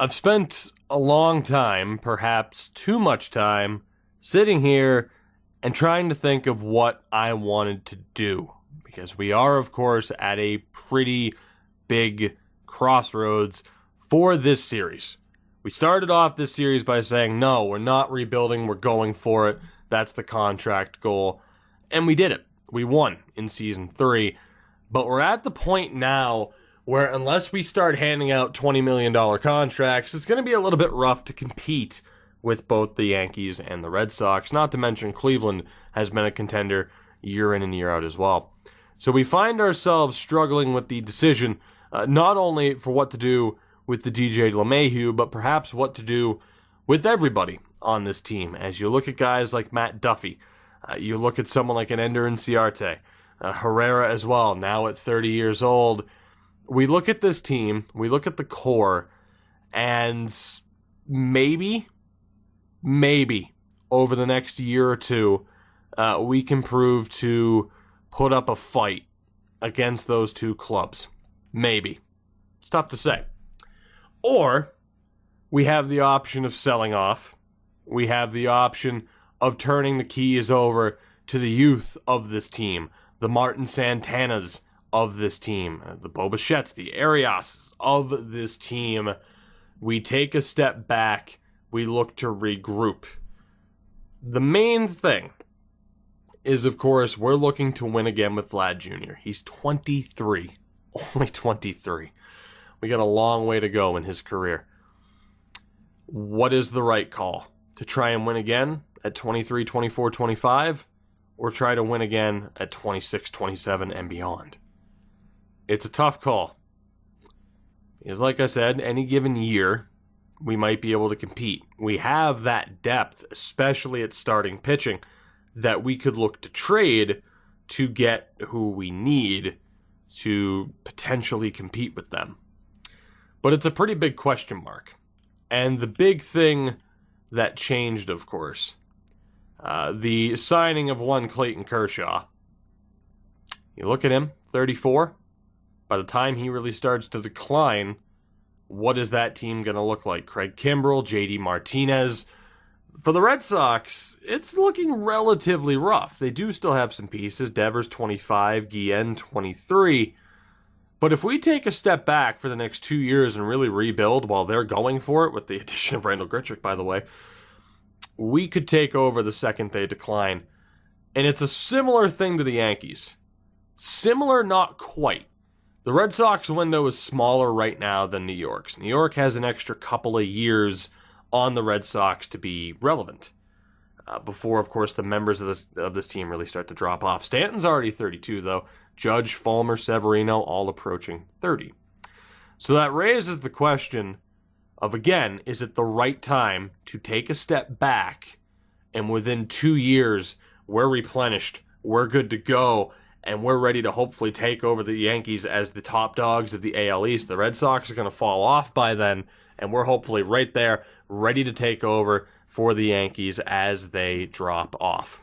I've spent a long time, perhaps too much time, sitting here and trying to think of what I wanted to do. Because we are, of course, at a pretty big crossroads for this series. We started off this series by saying, no, we're not rebuilding, we're going for it. That's the contract goal. And we did it. We won in Season 3. But we're at the point now where unless we start handing out $20 million contracts, it's going to be a little bit rough to compete with both the Yankees and the Red Sox. Not to mention Cleveland has been a contender year in and year out as well. So we find ourselves struggling with the decision, not only for what to do with the DJ LeMahieu, but perhaps what to do with everybody on this team. As you look at guys like Matt Duffy, you look at someone like an Ender Inciarte, Herrera as well, now at 30 years old. We look at this team, we look at the core, and maybe over the next year or two, we can prove to put up a fight against those two clubs. Maybe. It's tough to say. Or we have the option of selling off. We have the option of turning the keys over to the youth of this team, the Martin Santanas of this team, the Bo Bichetts, the Arias of this team. We take a step back. We look to regroup. The main thing is, of course, we're looking to win again with Vlad Jr. He's 23. Only 23. We got a long way to go in his career. What is the right call? To try and win again at 23, 24, 25? Or try to win again at 26, 27, and beyond? It's a tough call. Because like I said, any given year, we might be able to compete. We have that depth, especially at starting pitching, that we could look to trade to get who we need to potentially compete with them. But it's a pretty big question mark. And the big thing that changed, of course, the signing of one Clayton Kershaw. You look at him, 34. By the time he really starts to decline, what is that team going to look like? Craig Kimbrell, JD Martinez. For the Red Sox, it's looking relatively rough. They do still have some pieces. Devers, 25. Guillen, 23. But if we take a step back for the next 2 years and really rebuild while they're going for it, with the addition of Randall Grichuk, by the way, we could take over the second they decline. And it's a similar thing to the Yankees. Similar, not quite. The Red Sox window is smaller right now than New York's. New York has an extra couple of years on the Red Sox to be relevant. Before, of course, the members of this team really start to drop off. Stanton's already 32, though. Judge, Fulmer, Severino, all approaching 30. So that raises the question of, again, is it the right time to take a step back and within 2 years we're replenished, we're good to go, and we're ready to hopefully take over the Yankees as the top dogs of the AL East? The Red Sox are going to fall off by then, and we're hopefully right there, ready to take over for the Yankees as they drop off.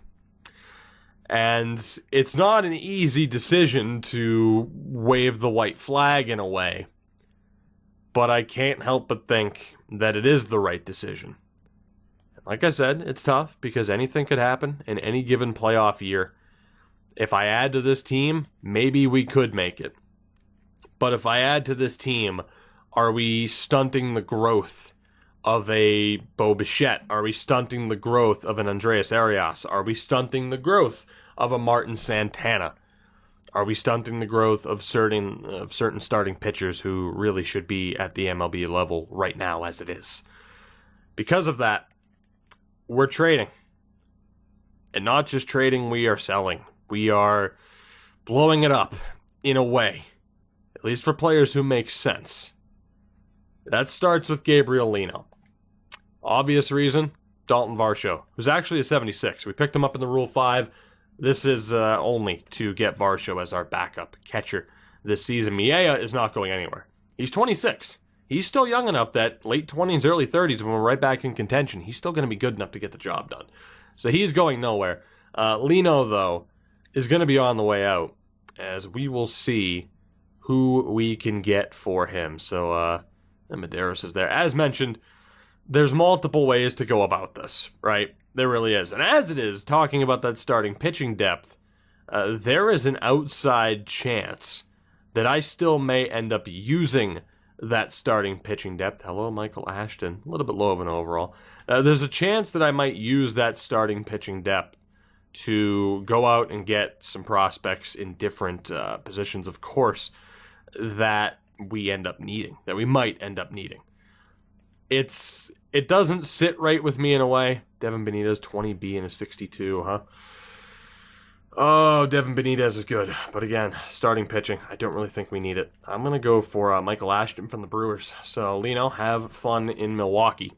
And it's not an easy decision to wave the white flag in a way, but I can't help but think that it is the right decision. Like I said, it's tough because anything could happen in any given playoff year. If I add to this team, maybe we could make it. But if I add to this team, are we stunting the growth of a Bo Bichette? Are we stunting the growth of an Andreas Arias? Are we stunting the growth of a Martin Santana? Are we stunting the growth of certain starting pitchers who really should be at the MLB level right now as it is? Because of that, we're trading. And not just trading, we are selling. We are blowing it up in a way, at least for players who make sense. That starts with Gabriel Lino. Obvious reason, Dalton Varsho, who's actually a 76. We picked him up in the Rule 5. This is only to get Varsho as our backup catcher this season. Miella is not going anywhere. He's 26. He's still young enough that late 20s, early 30s, when we're right back in contention, he's still going to be good enough to get the job done. So he's going nowhere. Lino, though, is going to be on the way out, as we will see who we can get for him. So And Medeiros is there. As mentioned, there's multiple ways to go about this, right? There really is. And as it is, talking about that starting pitching depth, there is an outside chance that I still may end up using that starting pitching depth. Hello, Michael Ashton. A little bit low of an overall. There's a chance that I might use that starting pitching depth to go out and get some prospects in different positions, of course, that we might end up needing. It doesn't sit right with me in a way. Devin Benitez, 20B and a 62, huh? Oh, Devin Benitez is good. But again, starting pitching, I don't really think we need it. I'm going to go for Michael Ashton from the Brewers. So, Lino, have fun in Milwaukee.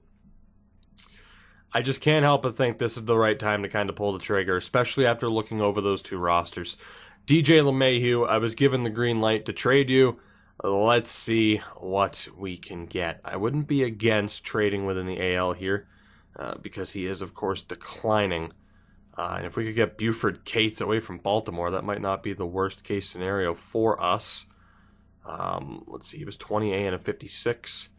I just can't help but think this is the right time to kind of pull the trigger, especially after looking over those two rosters. DJ LeMahieu, I was given the green light to trade you. Let's see what we can get. I wouldn't be against trading within the AL here because he is, of course, declining. And if we could get Buford Cates away from Baltimore, that might not be the worst case scenario for us. Let's see, he was 20A and a 56.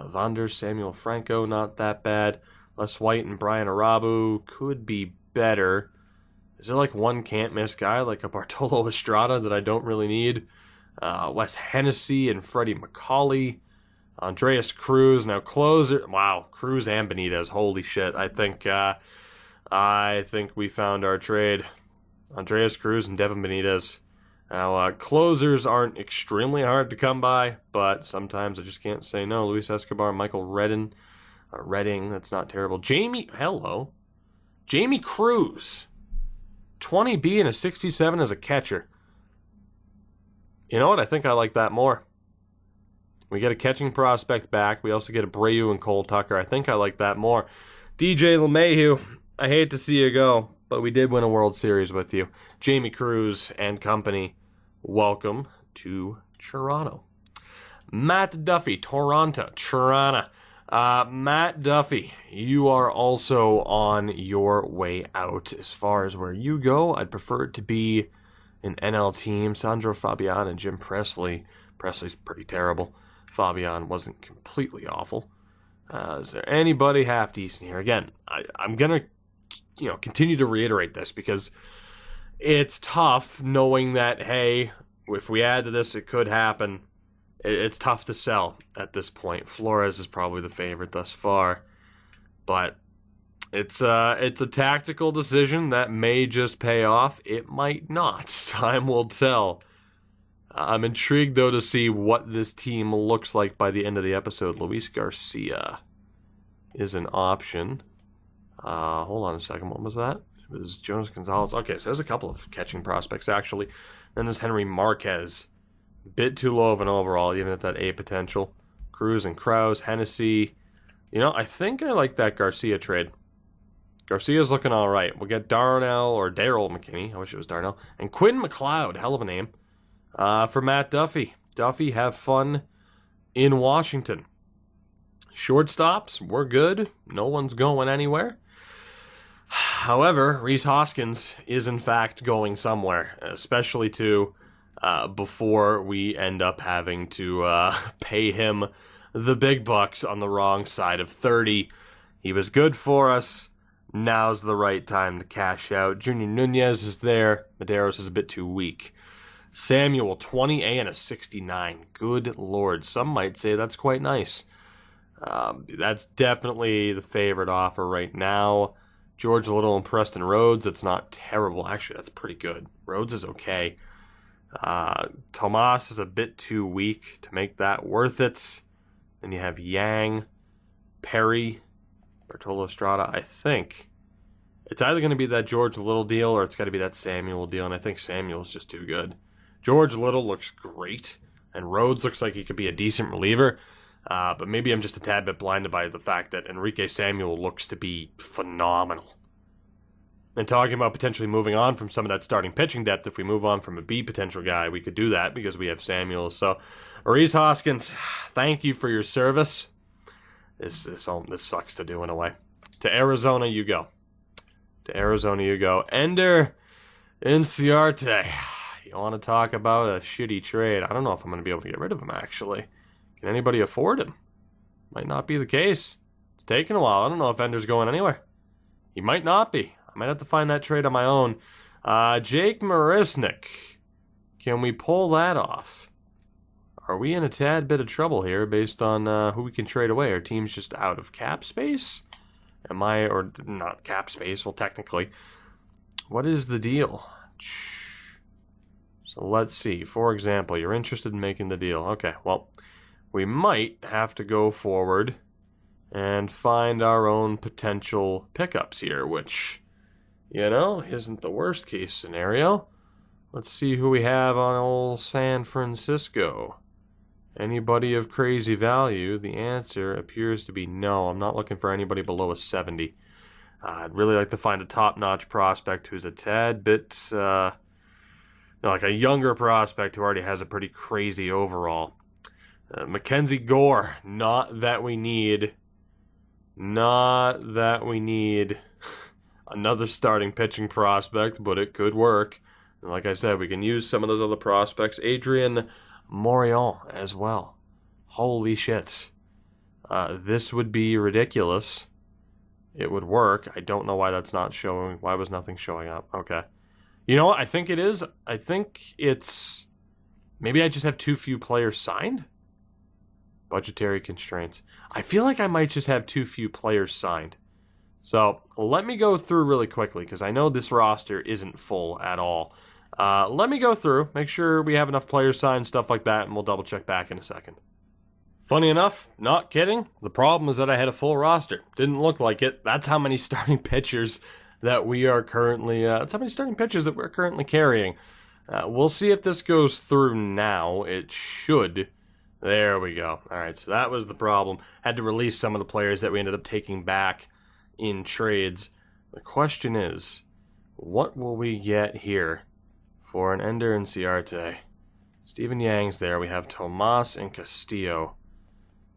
Vander, Samuel Franco, not that bad. Les White and Brian Arabu could be better. Is there like one can't-miss guy, like a Bartolo Estrada that I don't really need? Wes Hennessy and Freddie McCauley. Andreas Cruz, now closer. Wow, Cruz and Benitez, holy shit. I think we found our trade. Andreas Cruz and Devin Benitez. Now, closers aren't extremely hard to come by, but sometimes I just can't say no. Luis Escobar, Michael Redding, that's not terrible. Jamie Cruz, 20B and a 67 as a catcher. You know what? I think I like that more. We get a catching prospect back. We also get Abreu and Cole Tucker. I think I like that more. DJ LeMahieu, I hate to see you go, but we did win a World Series with you. Jamie Cruz and company, welcome to Toronto. Matt Duffy, Toronto. Matt Duffy, you are also on your way out. As far as where you go, I'd prefer it to be an NL team. Sandro Fabian and Jim Presley. Presley's pretty terrible. Fabian wasn't completely awful. Is there anybody half decent here? Again, I'm going to continue to reiterate this because it's tough knowing that, hey, if we add to this, it could happen. It's tough to sell at this point. Flores is probably the favorite thus far. But it's a tactical decision that may just pay off. It might not. Time will tell. I'm intrigued, though, to see what this team looks like by the end of the episode. Luis Garcia is an option. Hold on a second. What was that? It was Jonas Gonzalez. Okay, so there's a couple of catching prospects, actually. Then there's Henry Marquez. Bit too low of an overall, even at that A potential. Cruz and Krause, Hennessy. I think I like that Garcia trade. Garcia's looking all right. We'll get Darnell or Daryl McKinney. I wish it was Darnell. And Quinn McLeod, hell of a name, for Matt Duffy. Duffy, have fun in Washington. Shortstops, we're good. No one's going anywhere. However, Rhys Hoskins is in fact going somewhere, especially before we end up having to pay him the big bucks on the wrong side of 30. He was good for us. Now's the right time to cash out. Junior Nunez is there. Medeiros is a bit too weak. Samuel, 20A and a 69. Good Lord. Some might say that's quite nice. That's definitely the favorite offer right now. George Little and Preston Rhodes, that's not terrible. Actually, that's pretty good. Rhodes is okay. Tomas is a bit too weak to make that worth it. Then you have Yang, Perry, Bartolo Estrada. I think it's either going to be that George Little deal or it's got to be that Samuel deal, and I think Samuel's just too good. George Little looks great, and Rhodes looks like he could be a decent reliever, but maybe I'm just a tad bit blinded by the fact that Enrique Samuel looks to be phenomenal. And talking about potentially moving on from some of that starting pitching depth, if we move on from a B potential guy, we could do that because we have Samuel. So, Rhys Hoskins, thank you for your service. This sucks to do in a way. To Arizona you go. Ender Inciarte. You want to talk about a shitty trade? I don't know if I'm going to be able to get rid of him, actually. Can anybody afford him? Might not be the case. It's taking a while. I don't know if Ender's going anywhere. He might not be. I might have to find that trade on my own. Jake Marisnick. Can we pull that off? Are we in a tad bit of trouble here based on who we can trade away? Our team's just out of cap space? Or not cap space, well, technically. What is the deal? So let's see. For example, you're interested in making the deal. Okay, well, we might have to go forward and find our own potential pickups here, which, isn't the worst case scenario. Let's see who we have on old San Francisco. Anybody of crazy value? The answer appears to be no. I'm not looking for anybody below a 70. I'd really like to find a top-notch prospect who's a tad bit, like a younger prospect who already has a pretty crazy overall. Mackenzie Gore, not that we need another starting pitching prospect, but it could work. And like I said, we can use some of those other prospects. Adrian Morion as well. Holy shit. This would be ridiculous. It would work. I don't know why that's not showing. Why was nothing showing up? Okay. You know what? I think it is. I think it's... Maybe I just have too few players signed? Budgetary constraints. I feel like I might just have too few players signed. So, let me go through really quickly, because I know this roster isn't full at all. Let me go through, make sure we have enough players signed, stuff like that, and we'll double check back in a second. Funny enough, not kidding, the problem is that I had a full roster. Didn't look like it. That's how many starting pitchers that we are currently, carrying. We'll see if this goes through now. It should. There we go. All right, so that was the problem. Had to release some of the players that we ended up taking back in trades. The question is, what will we get here for an Ender and Ciarte? Stephen Yang's there. We have Tomas and Castillo.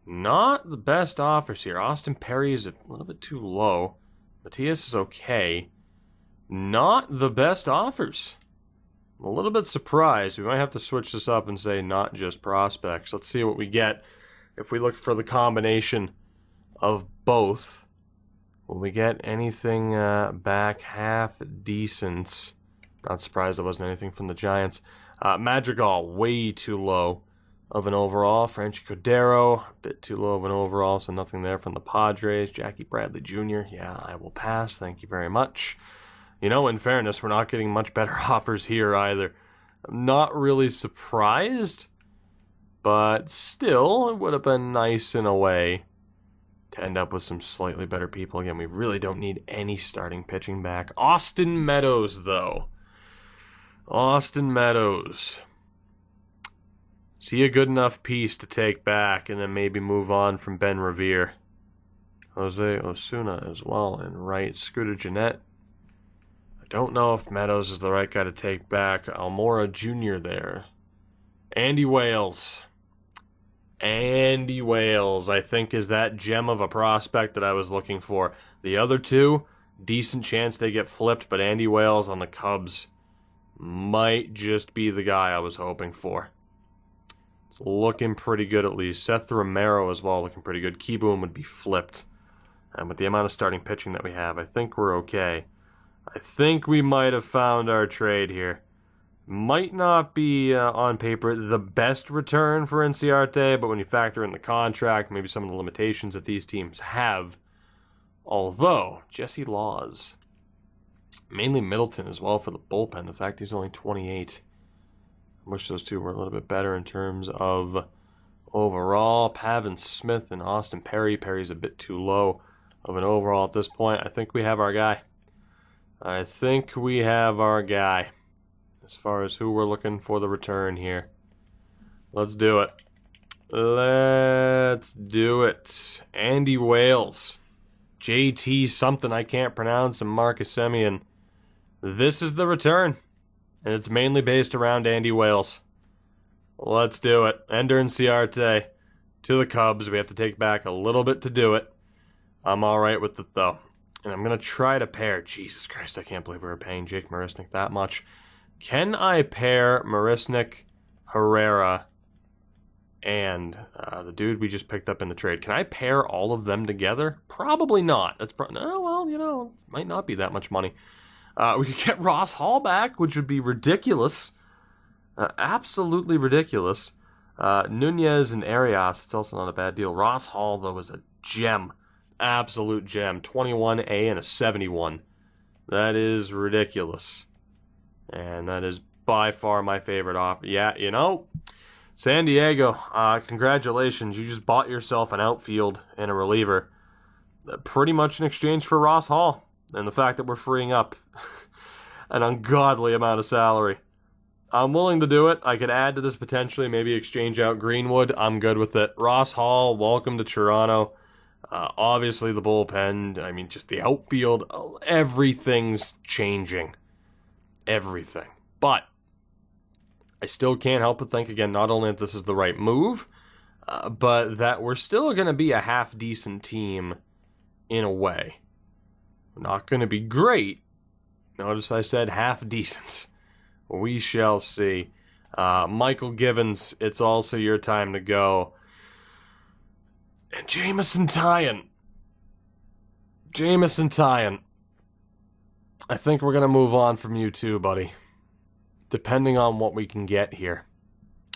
Not the best offers here. Austin Perry is a little bit too low. Matias is okay. Not the best offers. I'm a little bit surprised. We might have to switch this up and say not just prospects. Let's see what we get if we look for the combination of both. Will we get anything back half decent? Not surprised there wasn't anything from the Giants. Madrigal, way too low of an overall. Franchi Cordero, a bit too low of an overall, so nothing there from the Padres. Jackie Bradley Jr., yeah, I will pass. Thank you very much. In fairness, we're not getting much better offers here either. I'm not really surprised, but still, it would have been nice in a way to end up with some slightly better people. Again, we really don't need any starting pitching back. Austin Meadows, though. Austin Meadows. Is he a good enough piece to take back and then maybe move on from Ben Revere? Jose Osuna as well, and right. Scooter Gennett. I don't know if Meadows is the right guy to take back. Almora Jr. there. Andy Wales. Andy Wales, I think, is that gem of a prospect that I was looking for. The other two, decent chance they get flipped, but Andy Wales on the Cubs might just be the guy I was hoping for. It's looking pretty good at least. Seth Romero as well, looking pretty good. Kaboom would be flipped. And with the amount of starting pitching that we have, I think we're okay. I think we might have found our trade here. Might not be, on paper, the best return for Inciarte, but when you factor in the contract, maybe some of the limitations that these teams have. Although, Jesse Laws, mainly Middleton as well for the bullpen. The fact he's only 28. I wish those two were a little bit better in terms of overall. Pavin Smith and Austin Perry. Perry's a bit too low of an overall at this point. I think we have our guy. As far as who we're looking for the return here. Let's do it. Andy Wales. JT something I can't pronounce, and Marcus Semien. This is the return. And it's mainly based around Andy Wales. Let's do it. Ender and Ciarte to the Cubs. We have to take back a little bit to do it. I'm alright with it, though. And I'm going to try to pair... Jesus Christ, I can't believe we were paying Jake Marisnick that much. Can I pair Marisnick, Herrera, and the dude we just picked up in the trade. Can I pair all of them together? Probably not. That's no, well, it might not be that much money. We could get Ross Hall back, which would be ridiculous. Absolutely ridiculous. Nunez and Arias, it's also not a bad deal. Ross Hall, though, is a gem. Absolute gem. 21A and a 71. That is ridiculous. And that is by far my favorite offer. Yeah, San Diego, congratulations. You just bought yourself an outfield and a reliever. Pretty much in exchange for Ross Hall. And the fact that we're freeing up an ungodly amount of salary. I'm willing to do it. I could add to this potentially, maybe exchange out Greenwood. I'm good with it. Ross Hall, welcome to Toronto. Obviously the bullpen, just the outfield, everything's changing. Everything. But I still can't help but think, again, not only that this is the right move, but that we're still going to be a half-decent team in a way. We're not going to be great. Notice I said half-decent. We shall see. Michael Givens, it's also your time to go. And Jameson Taillon. I think we're going to move on from you too, buddy. Depending on what we can get here.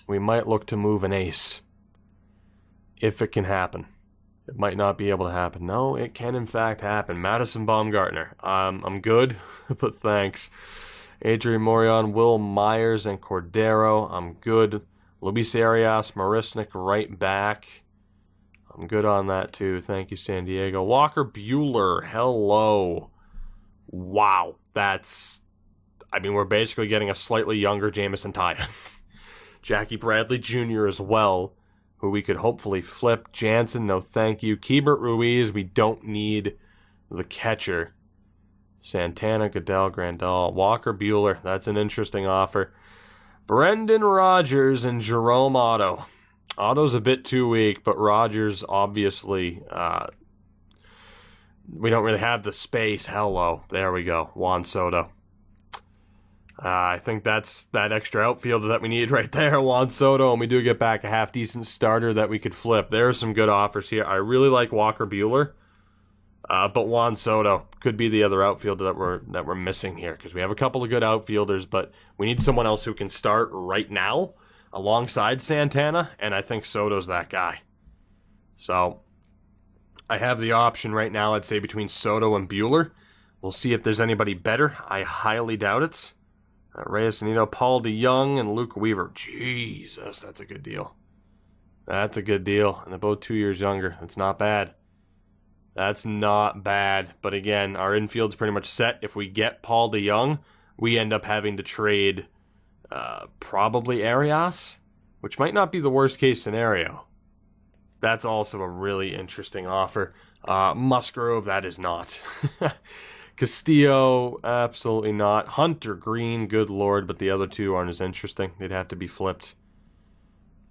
We might look to move an ace. If it can happen. It might not be able to happen. No, it can in fact happen. Madison Baumgartner. I'm good, but thanks. Adrian Morion, Will Myers, and Cordero. I'm good. Luis Arias, Marisnik right back. I'm good on that too. Thank you, San Diego. Walker Buehler. Hello. Wow. We're basically getting a slightly younger Jameson Taillon. Jackie Bradley Jr. as well, who we could hopefully flip. Jansen, no thank you. Keibert Ruiz, we don't need the catcher. Santana, Goodell, Grandal, Walker Buehler, that's an interesting offer. Brendan Rodgers and Jerome Otto. Otto's a bit too weak, but Rodgers, obviously, we don't really have the space. Hello, there we go. Juan Soto. I think that's that extra outfielder that we need right there, Juan Soto, and we do get back a half-decent starter that we could flip. There are some good offers here. I really like Walker Buehler, but Juan Soto could be the other outfielder that we're missing here, because we have a couple of good outfielders, but we need someone else who can start right now alongside Santana, and I think Soto's that guy. So I have the option right now, I'd say, between Soto and Buehler. We'll see if there's anybody better. I highly doubt it. Reyes Anito, Paul DeYoung, and Luke Weaver. Jesus, that's a good deal. That's a good deal. And they're both 2 years younger. That's not bad. That's not bad. But again, our infield's pretty much set. If we get Paul DeYoung, we end up having to trade probably Arias, which might not be the worst case scenario. That's also a really interesting offer. Musgrove, that is not. Castillo, absolutely not. Hunter Green, good lord, but the other two aren't as interesting. They'd have to be flipped.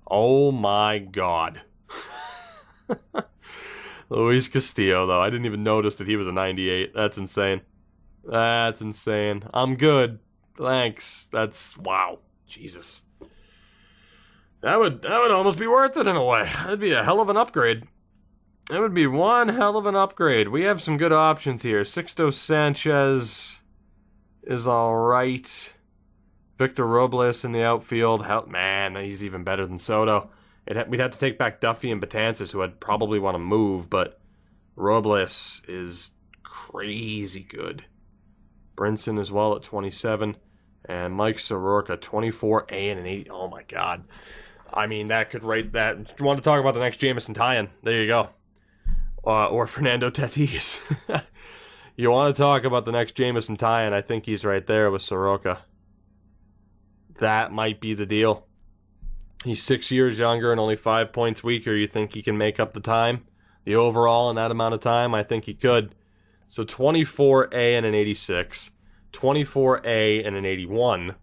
Oh my god. Luis Castillo, though. I didn't even notice that he was a 98. That's insane. That's insane. I'm good. Thanks. That's, wow. Jesus. That would almost be worth it in a way. That'd be a hell of an upgrade. That would be one hell of an upgrade. We have some good options here. Sixto Sanchez is all right. Victor Robles in the outfield. Man, he's even better than Soto. We'd have to take back Duffy and Betances, who I'd probably want to move, but Robles is crazy good. Brinson as well at 27. And Mike Soroka, 24A and an 80. Oh, my God. That could rate that. You want to talk about the next Jameson Taillon? There you go. Or Fernando Tatis. You want to talk about the next Jameson Taillon? I think he's right there with Soroka. That might be the deal. He's 6 years younger and only 5 points weaker. You think he can make up the time? The overall in that amount of time? I think he could. So 24A and an 86. 24A and an 81.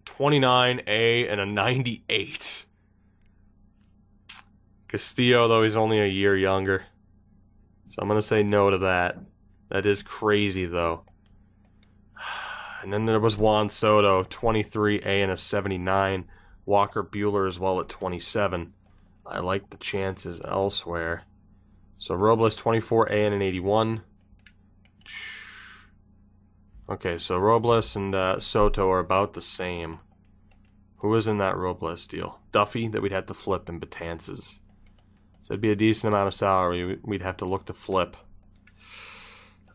29A and a 98. Castillo, though, he's only a year younger. So I'm going to say no to that. That is crazy, though. And then there was Juan Soto, 23A and a 79. Walker Buehler as well at 27. I like the chances elsewhere. So Robles 24, A and an 81. Okay, so Robles and Soto are about the same. Who was in that Robles deal? Duffy, that we'd have to flip, and Betances. So it'd be a decent amount of salary we'd have to look to flip.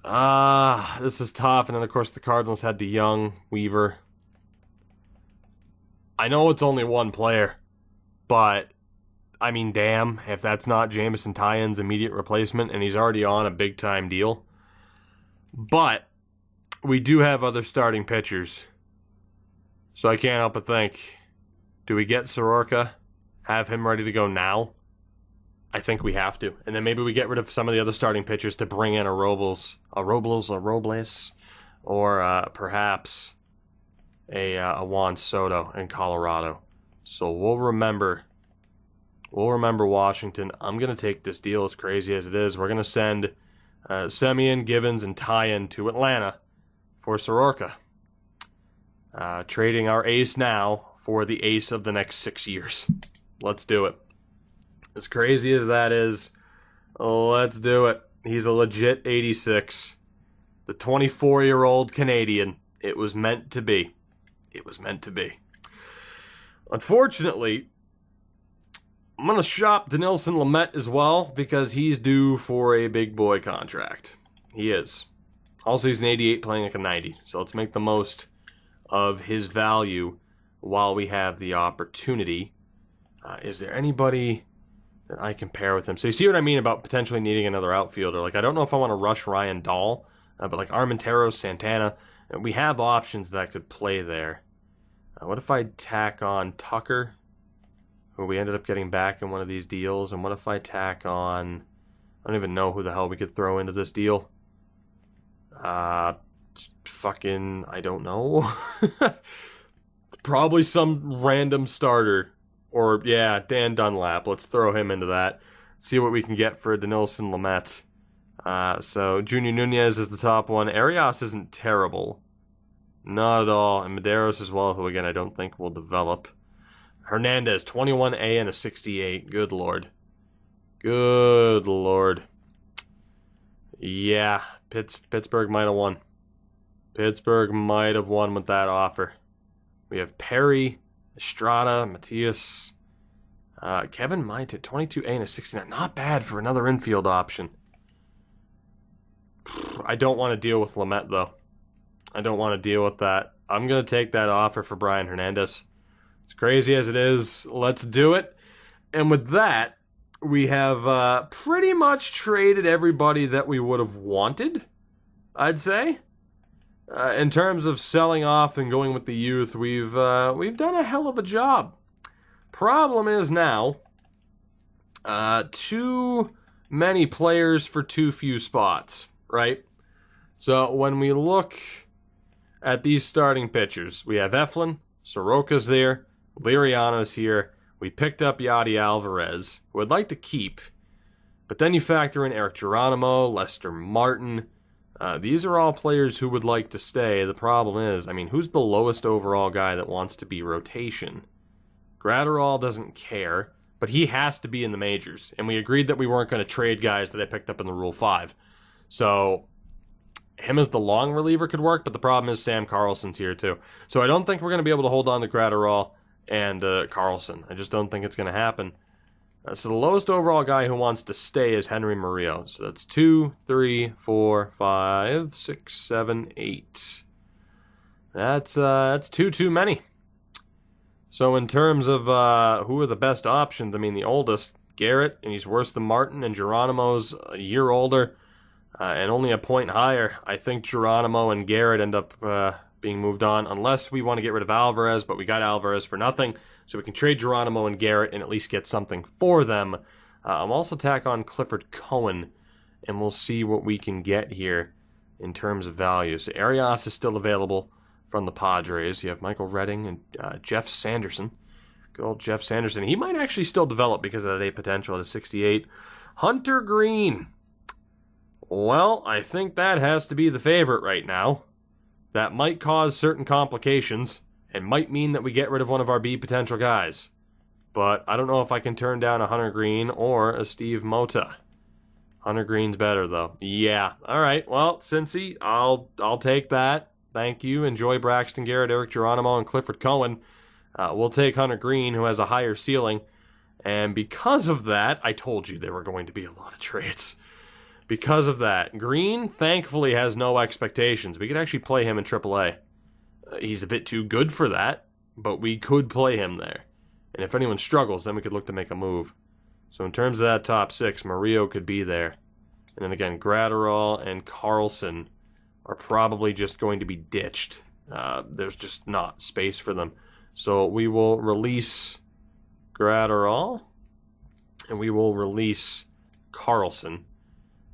This is tough. And then, of course, the Cardinals had DeYoung, Weaver. I know it's only one player, but, I mean, damn, if that's not Jameson Taillon's immediate replacement, and he's already on a big-time deal. But we do have other starting pitchers. So I can't help but think, do we get Soroka, have him ready to go now? I think we have to. And then maybe we get rid of some of the other starting pitchers to bring in a Robles, or perhaps a Juan Soto in Colorado. So we'll remember Washington. I'm going to take this deal, as crazy as it is. We're going to send Semien, Givens, and Taillon to Atlanta for Soroka. Trading our ace now for the ace of the next 6 years. Let's do it. As crazy as that is, let's do it. He's a legit 86. The 24-year-old Canadian. It was meant to be. It was meant to be. Unfortunately, I'm going to shop Dinelson Lamet as well because he's due for a big boy contract. He is. Also, he's an 88 playing like a 90. So let's make the most of his value while we have the opportunity. Is there anybody that I can pair with him? So you see what I mean about potentially needing another outfielder. Like, I don't know if I want to rush Ryan Dahl, but like Armenteros, Santana, we have options that could play there. What if I tack on Tucker, who we ended up getting back in one of these deals? And what if I tack on, I don't even know who the hell we could throw into this deal. I don't know. Probably some random starter. Or, yeah, Dan Dunlap. Let's throw him into that. See what we can get for Dinelson Lamet. So, Junior Nunez is the top one. Arias isn't terrible. Not at all. And Medeiros as well, who, again, I don't think will develop. Hernandez, 21 A and a 68. Good lord. Good lord. Yeah, Pittsburgh might have won. Pittsburgh might have won with that offer. We have Perry, Estrada, Matias, Kevin Might at 22 A and a 69. Not bad for another infield option. I don't want to deal with Lamet, though. I don't want to deal with that. I'm going to take that offer for Brian Hernandez. As crazy as it is, let's do it. And with that, we have pretty much traded everybody that we would have wanted, I'd say. In terms of selling off and going with the youth, we've done a hell of a job. Problem is now, too many players for too few spots, right? So when we look at these starting pitchers, we have Eflin, Soroka's there, Liriano's here. We picked up Yadi Alvarez, who I'd like to keep. But then you factor in Eric Geronimo, Lester Martin. These are all players who would like to stay. The problem is, I mean, who's the lowest overall guy that wants to be rotation? Gratterall doesn't care, but he has to be in the majors. And we agreed that we weren't going to trade guys that I picked up in the Rule 5. So him as the long reliever could work, but the problem is Sam Carlson's here too. So I don't think we're going to be able to hold on to Gratterall and Carlson. I just don't think it's going to happen. So the lowest overall guy who wants to stay is Henry Murillo. So that's 2, 3, 4, 5, 6, 7, 8. That's too many. So in terms of who are the best options, I mean, the oldest, Garrett, and he's worse than Martin, and Geronimo's a year older and only a point higher. I think Geronimo and Garrett end up being moved on, unless we want to get rid of Alvarez, but we got Alvarez for nothing, so we can trade Geronimo and Garrett and at least get something for them. I'll also tack on Clifford Cohen, and we'll see what we can get here in terms of value. So Arias is still available from the Padres. You have Michael Redding and Jeff Sanderson. Good old Jeff Sanderson. He might actually still develop because of that A potential at a 68. Hunter Green. Well, I think that has to be the favorite right now. That might cause certain complications, It might mean that we get rid of one of our B potential guys. But I don't know if I can turn down a Hunter Green or a Steve Mota. Hunter Green's better, though. Yeah. All right. Well, Cincy, I'll take that. Thank you. Enjoy Braxton Garrett, Eric Geronimo, and Clifford Cohen. We'll take Hunter Green, who has a higher ceiling. And because of that, I told you there were going to be a lot of trades. Because of that, Green, thankfully, has no expectations. We could actually play him in AAA. He's a bit too good for that, but we could play him there. And if anyone struggles, then we could look to make a move. So in terms of that top 6, Murillo could be there. And then again, Gratterall and Carlson are probably just going to be ditched. There's just not space for them. So we will release Gratterall, and we will release Carlson.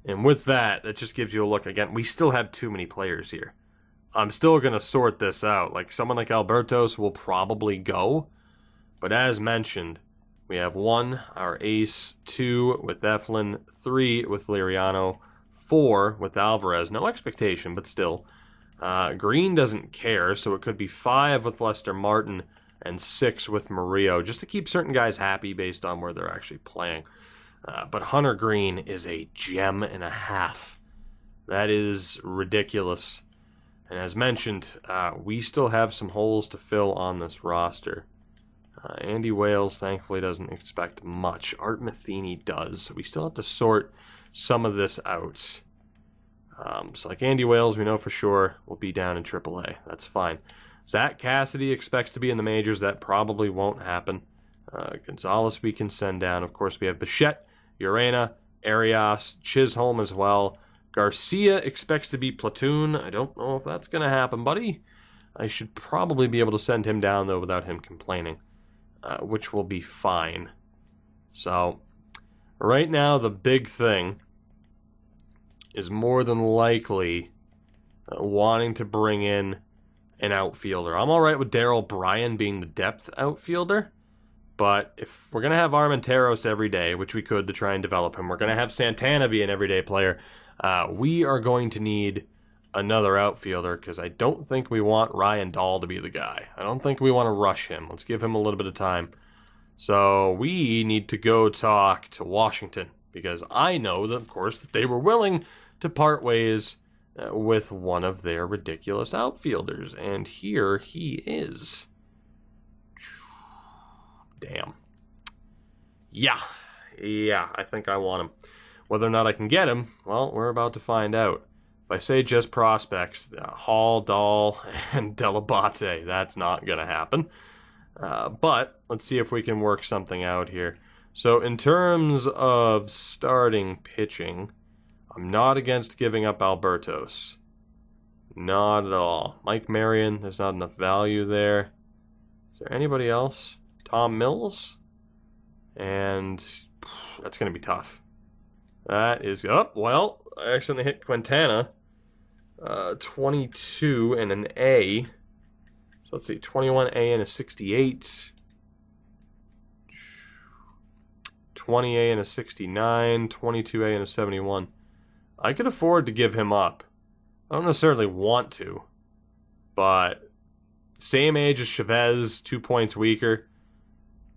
And with that, that just gives you a look. Again, we still have too many players here. I'm still going to sort this out. Like, someone like Albertos will probably go. But as mentioned, we have 1, our ace, 2 with Eflin, 3 with Liriano, 4 with Alvarez. No expectation, but still. Green doesn't care, so it could be 5 with Lester Martin and 6 with Murillo, just to keep certain guys happy based on where they're actually playing. But Hunter Green is a gem and a half. That is ridiculous. And as mentioned, we still have some holes to fill on this roster. Andy Wales, thankfully, doesn't expect much. Art Matheny does. So we still have to sort some of this out. So like Andy Wales, we know for sure will be down in AAA. That's fine. Zach Cassidy expects to be in the majors. That probably won't happen. Gonzalez we can send down. Of course, we have Bichette, Urena, Arias, Chisholm as well. Garcia expects to be platoon. I don't know if that's going to happen, buddy. I should probably be able to send him down, though, without him complaining, which will be fine. So, right now, the big thing is more than likely wanting to bring in an outfielder. I'm all right with Darryl Bryan being the depth outfielder, but if we're going to have Armenteros every day, which we could to try and develop him, we're going to have Santana be an everyday player, we are going to need another outfielder, because I don't think we want Ryan Dahl to be the guy. I don't think we want to rush him. Let's give him a little bit of time. So we need to go talk to Washington, because I know that, of course, that they were willing to part ways with one of their ridiculous outfielders. And here he is. Damn. Yeah, I think I want him. Whether or not I can get him, well, we're about to find out. If I say just prospects, Hall, Dahl, and Delabate, that's not going to happen. But let's see if we can work something out here. So in terms of starting pitching, I'm not against giving up Albertos. Not at all. Mike Marion, there's not enough value there. Is there anybody else? Tom Mills? And that's going to be tough. That is... Oh, well, I accidentally hit Quintana. 22 and an A. So let's see, 21A and a 68. 20A and a 69. 22A and a 71. I could afford to give him up. I don't necessarily want to. But same age as Chavez, 2 points weaker.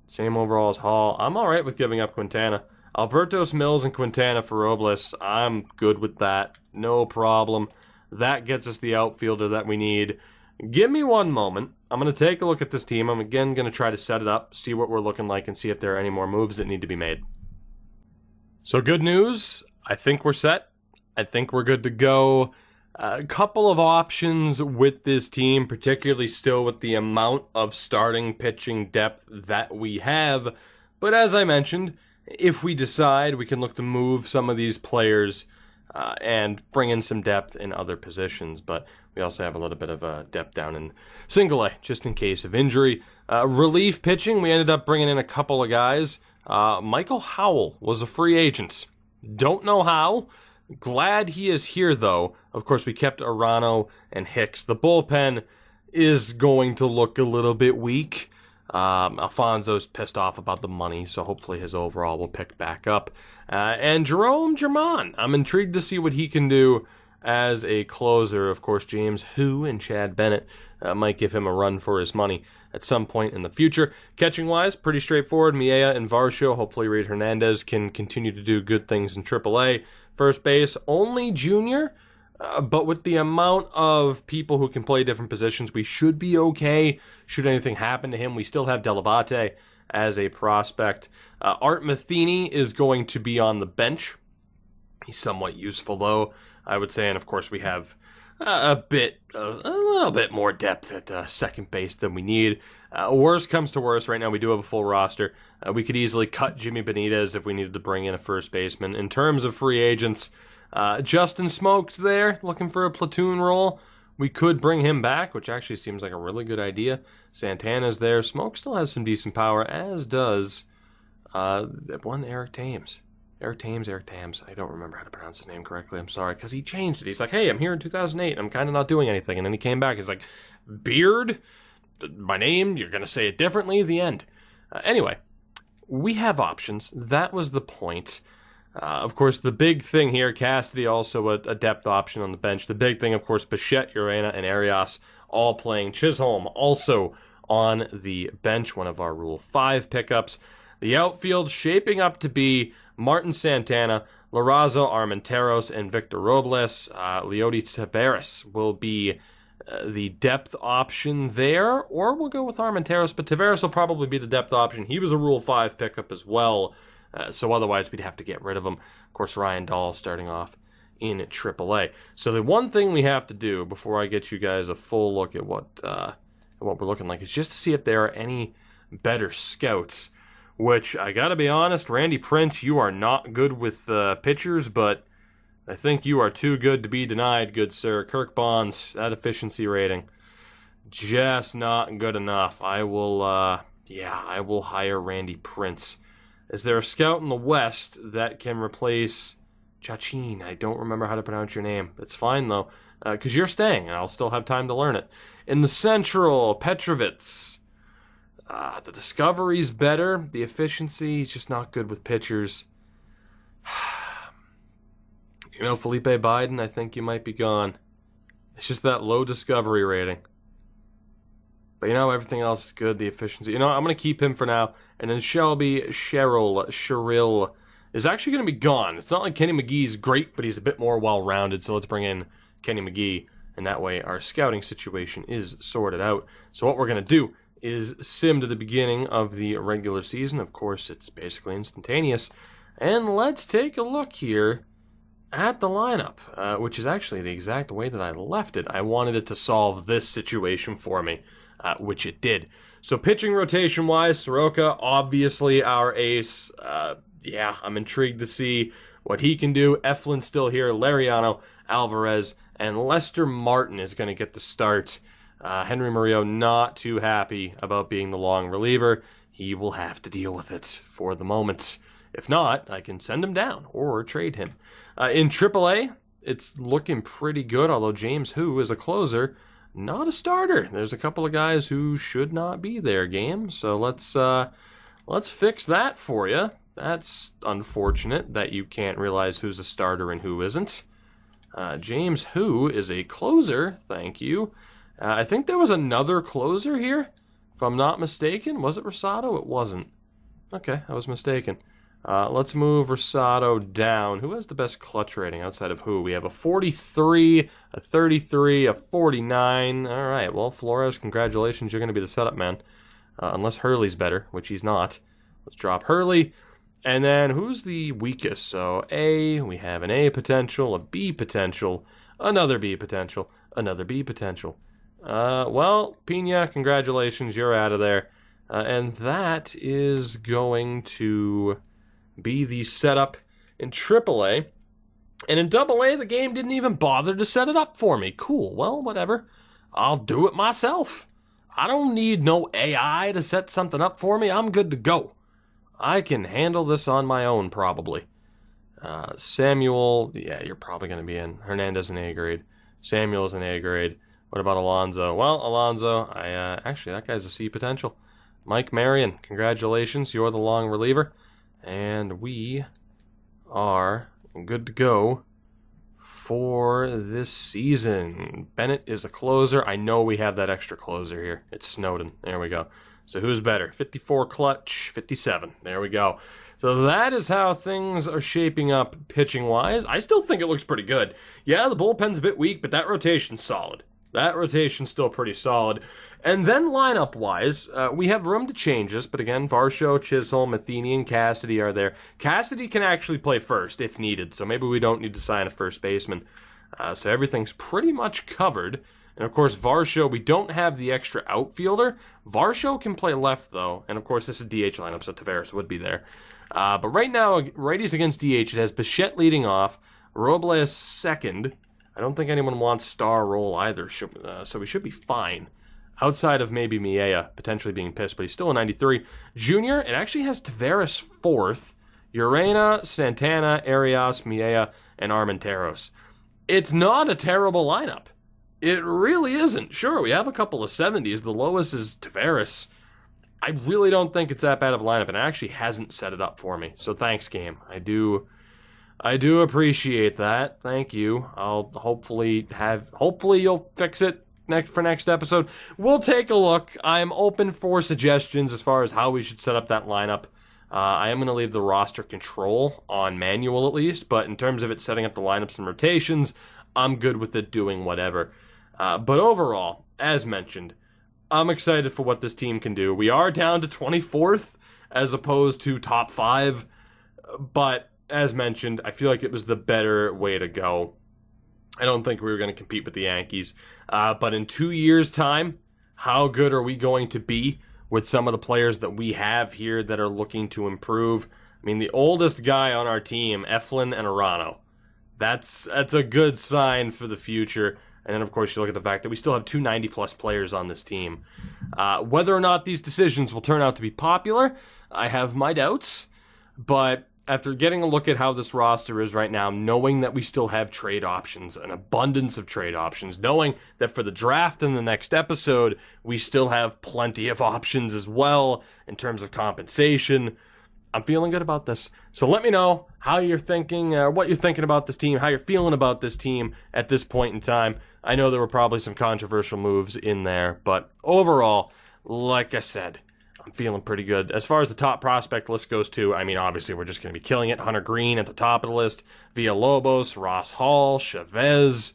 Same overall as Hall. I'm alright with giving up Quintana. Albertos, Mills, and Quintana for Robles. I'm good with that. No problem. That gets us the outfielder that we need. Give me one moment. I'm going to take a look at this team. I'm again going to try to set it up, see what we're looking like, and see if there are any more moves that need to be made. So good news. I think we're set. I think we're good to go. A couple of options with this team, particularly still with the amount of starting pitching depth that we have. But as I mentioned, if we decide, we can look to move some of these players and bring in some depth in other positions. But we also have a little bit of depth down in single A, just in case of injury. Relief pitching, we ended up bringing in a couple of guys. Michael Howell was a free agent. Don't know how. Glad he is here, though. Of course, we kept Arano and Hicks. The bullpen is going to look a little bit weak. Alfonso's pissed off about the money, so hopefully his overall will pick back up. And Jerome German, I'm intrigued to see what he can do as a closer. Of course, James Hu and Chad Bennett might give him a run for his money at some point in the future. Catching-wise, pretty straightforward. Miella and Varsho. Hopefully Reid Hernandez can continue to do good things in AAA. First base, only junior, but with the amount of people who can play different positions, we should be okay. Should anything happen to him, we still have Delabate as a prospect. Art Matheny is going to be on the bench. He's somewhat useful, though, I would say. And, of course, we have a little bit more depth at second base than we need. Worst comes to worst, right now we do have a full roster. We could easily cut Jimmy Benitez if we needed to bring in a first baseman. In terms of free agents, Justin Smoke's there, looking for a platoon role. We could bring him back, which actually seems like a really good idea. Santana's there. Smoke still has some decent power, as does one Eric Thames. Eric Thames. I don't remember how to pronounce his name correctly. I'm sorry, because he changed it. He's like, hey, I'm here in 2008. I'm kind of not doing anything. And then he came back. He's like, Beard? My name? You're going to say it differently? The end. Anyway, we have options. That was the point. Of course, the big thing here, Cassidy also a depth option on the bench. The big thing, of course, Bichette, Urena, and Arias all playing. Chisholm also on the bench, one of our Rule 5 pickups. The outfield shaping up to be Martin Santana, Lorazo, Armenteros, and Victor Robles. Leody Taveras will be the depth option there, or we'll go with Armenteros, but Taveras will probably be the depth option. He was a Rule 5 pickup as well, so otherwise we'd have to get rid of him. Of course, Ryan Dahl starting off in AAA. So the one thing we have to do before I get you guys a full look at what we're looking like is just to see if there are any better scouts. Which, I gotta be honest, Randy Prince, you are not good with pitchers, but I think you are too good to be denied, good sir. Kirk Bonds, that efficiency rating, just not good enough. I will hire Randy Prince. Is there a scout in the West that can replace Chachin? I don't remember how to pronounce your name. It's fine, though, because you're staying, and I'll still have time to learn it. In the Central, Petrovitz. The discovery's better. The efficiency is just not good with pitchers. Felipe Biden, I think you might be gone. It's just that low discovery rating. But everything else is good. The efficiency. I'm going to keep him for now. And then Cheryl is actually going to be gone. It's not like Kenny McGee's great, but he's a bit more well-rounded. So let's bring in Kenny McGee. And that way our scouting situation is sorted out. So what we're going to do is sim to the beginning of the regular season. Of course, it's basically instantaneous. And let's take a look here at the lineup, which is actually the exact way that I left it. I wanted it to solve this situation for me, which it did. So pitching rotation-wise, Soroka, obviously our ace. I'm intrigued to see what he can do. Eflin's still here. Lariano, Alvarez, and Lester Martin is going to get the start. Henry Murillo not too happy about being the long reliever. He will have to deal with it for the moment. If not, I can send him down or trade him. In AAA, it's looking pretty good, although James Hu is a closer, not a starter. There's a couple of guys who should not be there, game. So let's fix that for you. That's unfortunate that you can't realize who's a starter and who isn't. James Hu is a closer, thank you. I think there was another closer here, if I'm not mistaken. Was it Rosado? It wasn't. Okay, I was mistaken. Let's move Rosado down. Who has the best clutch rating outside of who? We have a 43, a 33, a 49. All right, well, Flores, congratulations. You're going to be the setup man. Unless Hurley's better, which he's not. Let's drop Hurley. And then who's the weakest? So A, we have an A potential, a B potential, another B potential, another B potential. Well, Pena, congratulations, you're out of there. And that is going to be the setup in AAA. And in AA, the game didn't even bother to set it up for me. Cool, well, whatever. I'll do it myself. I don't need no AI to set something up for me. I'm good to go. I can handle this on my own, probably. Samuel, yeah, you're probably going to be in. Hernandez an A grade. Samuel's an A grade. What about Alonso? Well, Alonso, actually, that guy's a C potential. Mike Marion, congratulations. You're the long reliever. And we are good to go for this season. Bennett is a closer. I know we have that extra closer here. It's Snowden. There we go. So who's better? 54 clutch, 57. There we go. So that is how things are shaping up pitching-wise. I still think it looks pretty good. Yeah, the bullpen's a bit weak, but that rotation's solid. That rotation's still pretty solid. And then lineup-wise, we have room to change this, but again, Varsho, Chisholm, Matheny, and Cassidy are there. Cassidy can actually play first if needed, so maybe we don't need to sign a first baseman. So everything's pretty much covered. And of course, Varsho, we don't have the extra outfielder. Varsho can play left, though, and of course, this is DH lineup, so Tavares would be there. But right now, righties against DH, it has Bichette leading off, Robles second. I don't think anyone wants star role either, so we should be fine. Outside of maybe Miea potentially being pissed, but he's still a 93. Junior, it actually has Tavares fourth, Urena, Santana, Arias, Miea, and Armenteros. It's not a terrible lineup. It really isn't. Sure, we have a couple of 70s. The lowest is Tavares. I really don't think it's that bad of a lineup, and it actually hasn't set it up for me. So thanks, game. I do appreciate that. Thank you. I'll hopefully you'll fix it next episode. We'll take a look. I'm open for suggestions as far as how we should set up that lineup. I am going to leave the roster control on manual at least, but in terms of it setting up the lineups and rotations, I'm good with it doing whatever. But overall, as mentioned, I'm excited for what this team can do. We are down to 24th as opposed to top 5, but as mentioned, I feel like it was the better way to go. I don't think we were going to compete with the Yankees. But in 2 years' time, how good are we going to be with some of the players that we have here that are looking to improve? I mean, the oldest guy on our team, Eflin and Arano. That's a good sign for the future. And then, of course, you look at the fact that we still have 2 90-plus players on this team. Whether or not these decisions will turn out to be popular, I have my doubts. But after getting a look at how this roster is right now, knowing that we still have trade options, an abundance of trade options, knowing that for the draft in the next episode, we still have plenty of options as well in terms of compensation, I'm feeling good about this. So let me know how you're thinking, what you're thinking about this team, how you're feeling about this team at this point in time. I know there were probably some controversial moves in there, but overall, like I said, I'm feeling pretty good. As far as the top prospect list goes too, I mean, obviously we're just going to be killing it. Hunter Green at the top of the list. Villalobos, Ross Hall, Chavez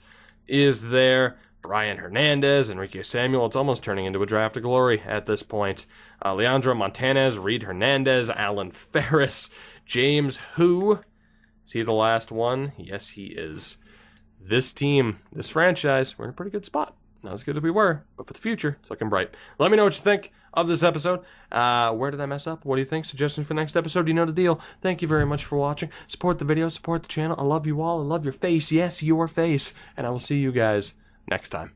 is there. Brian Hernandez, Enrique Samuel. It's almost turning into a draft of glory at this point. Leandro Montanez, Reed Hernandez, Alan Ferris, James Hu. Is he the last one? Yes, he is. This team, this franchise, we're in a pretty good spot. Not as good as we were, but for the future, it's looking bright. Let me know what you think of this episode. Where did I mess up? What do you think? Suggestions for next episode? You know the deal. Thank you very much for watching. Support the video, support the channel. I love you all. I love your face. Yes, your face. And I will see you guys next time.